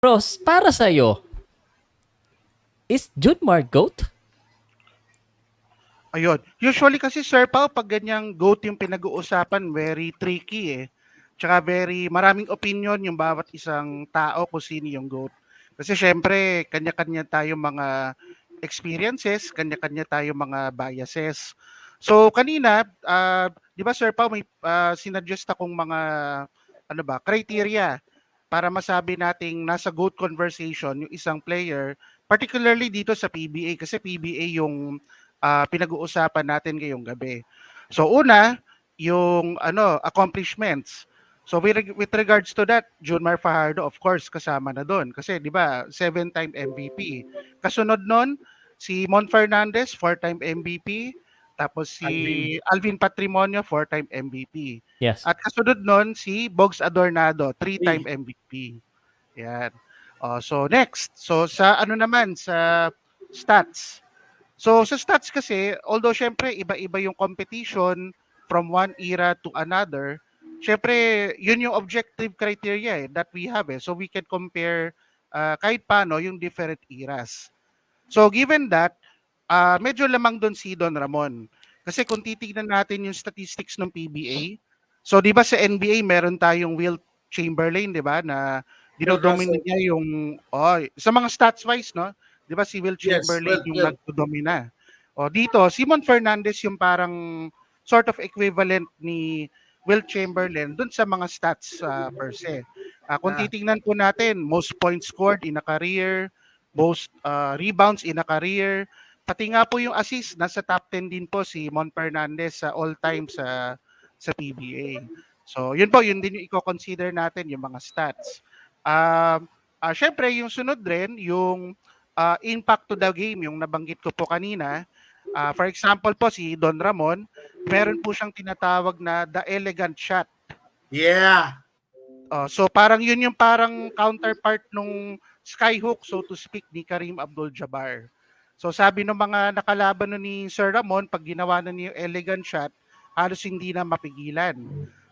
Bros, para sa'yo, is Junmar GOAT? Ayun. Usually kasi Sir Pao, pag ganyang GOAT yung pinag-uusapan, very tricky eh. Tsaka maraming opinion yung bawat isang tao kung sino yung GOAT. Kasi syempre, kanya-kanya tayo mga experiences, kanya-kanya tayo mga biases. So kanina, di ba Sir Pao, may sinuggest akong mga criteria para masabi nating nasa GOAT conversation yung isang player, particularly dito sa PBA kasi PBA yung pinag-uusapan natin ngayong gabi. So una, yung accomplishments. So with regards to that, Junmar Fajardo of course kasama na doon kasi 'di ba, 7-time MVP. Kasunod noon si Mon Fernandez, 4-time MVP, tapos si Alvin Patrimonio, 4-time MVP. Yes. At kasunod noon si Bogs Adornado, 3-time MVP. Yan. So next, so sa naman sa stats. So sa stats kasi, although syempre iba-iba yung competition from one era to another, syempre yun yung objective criteria that we have so we can compare kahit paano yung different eras. So given that, medyo lamang doon si Don Ramon. Kasi kung titignan natin yung statistics ng PBA, so 'di ba sa NBA meron tayong Wilt Chamberlain, 'di ba, na dinodominate niya yung sa mga stats wise, no? 'Di ba si Wilt Chamberlain yung nagdodomina. Dito Simon Fernandez yung parang sort of equivalent ni Wilt Chamberlain dun sa mga stats per se. Kung titingnan po natin, most points scored in a career, most rebounds in a career, pati nga po yung assist, nasa top 10 din po si Mon Fernandez sa all-time sa PBA. So, yun po, yun din yung i-consider natin, yung mga stats. Syempre, yung sunod rin, yung impact to the game, yung nabanggit ko po kanina. For example po, si Don Ramon, meron po siyang tinatawag na the elegant shot. Yeah. So, parang yun yung parang counterpart nung skyhook, so to speak, ni Kareem Abdul-Jabbar. So sabi ng mga nakalaban ni Sir Ramon, pag ginawa na niya yung elegant shot, halos hindi na mapigilan.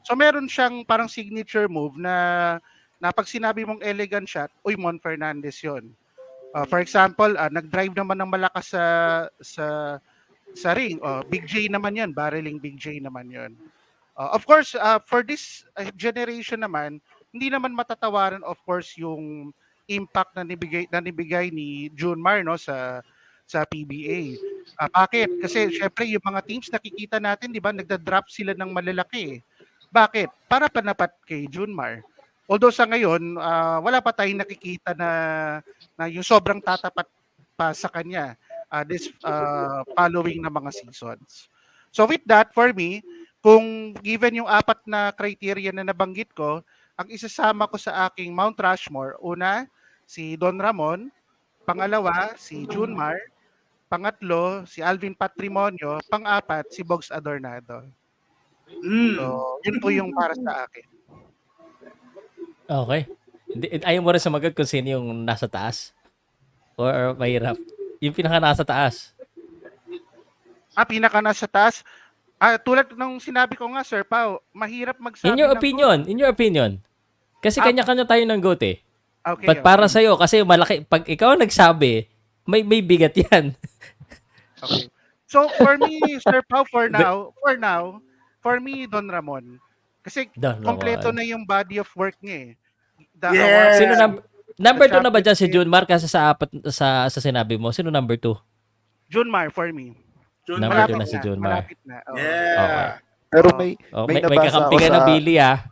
So meron siyang parang signature move na pag sinabi mong elegant shot, uy, Mon Fernandez yun. For example, nag-drive naman ng malakas sa ring. Big J naman yun, barreling Big J naman yun. Of course, for this generation naman, hindi naman matatawaran of course yung impact na nibigay ni Junmar no sa PBA. Bakit? Kasi syempre yung mga teams nakikita natin, 'di ba, nagda-drop sila ng malalaki. Bakit? Para panapat kay Junmar. Although sa ngayon, wala pa tayong nakikita na yung sobrang tatapat pa sa kanya this following na mga seasons. So with that, for me, kung given yung 4 na criteria na nabanggit ko, ang isasama ko sa aking Mount Rushmore, una, si Don Ramon, pangalawa, si Junmar, pangatlo, si Alvin Patrimonio, pang-apat, si Bogs Adornado. So, yun po yung para sa akin. Okay. Ayaw mo rin sumagot kung sino yung nasa taas? Or mahirap? Yung pinaka nasa taas? Pinaka nasa taas. Tulad ng sinabi ko nga, Sir Pao, mahirap magsabi In your opinion. Kasi kanya-kanya tayo ng GOAT eh. Okay, But para sa'yo, kasi malaki, pag ikaw nagsabi, may bigat yan. Okay. So for me, Sir Pao, for me, Don Ramon. Kasi kompleto na yung body of work niya eh. Sino number 2 na ba dyan si Junmar kasi sa apat sa sinabi mo? Sino number 2? Junmar for me. Number 2 na si Junmar. Malapit na. Yeah. Okay. Pero may may nabasa kakampi ako ka na sa Billy ah.